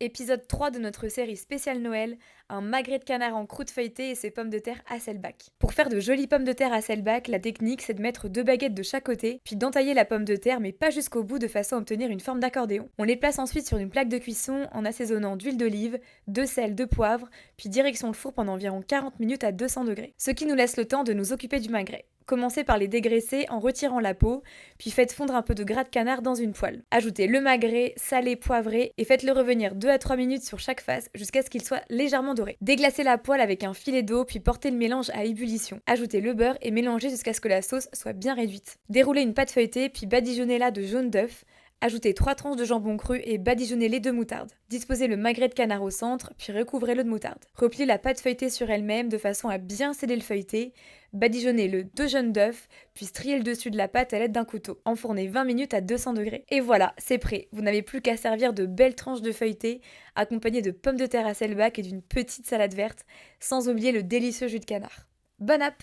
Épisode 3 de notre série spéciale Noël, un magret de canard en croûte feuilletée et ses pommes de terre Hasselback. Pour faire de jolies pommes de terre Hasselback, la technique c'est de mettre 2 baguettes de chaque côté, puis d'entailler la pomme de terre mais pas jusqu'au bout de façon à obtenir une forme d'accordéon. On les place ensuite sur une plaque de cuisson en assaisonnant d'huile d'olive, de sel, de poivre, puis direction le four pendant environ 40 minutes à 200 degrés. Ce qui nous laisse le temps de nous occuper du magret. Commencez par les dégraisser en retirant la peau, puis faites fondre un peu de gras de canard dans une poêle. Ajoutez le magret, salé, poivré et faites-le revenir 2 à 3 minutes sur chaque face jusqu'à ce qu'il soit légèrement doré. Déglacez la poêle avec un filet d'eau puis portez le mélange à ébullition. Ajoutez le beurre et mélangez jusqu'à ce que la sauce soit bien réduite. Déroulez une pâte feuilletée puis badigeonnez-la de jaune d'œuf. Ajoutez 3 tranches de jambon cru et badigeonnez-les de moutarde. Disposez le magret de canard au centre, puis recouvrez-le de moutarde. Repliez la pâte feuilletée sur elle-même de façon à bien sceller le feuilleté. Badigeonnez-le de jaune d'œuf, puis striez le dessus de la pâte à l'aide d'un couteau. Enfournez 20 minutes à 200 degrés. Et voilà, c'est prêt. Vous n'avez plus qu'à servir de belles tranches de feuilleté, accompagnées de pommes de terre Hasselback et d'une petite salade verte, sans oublier le délicieux jus de canard. Bonne app!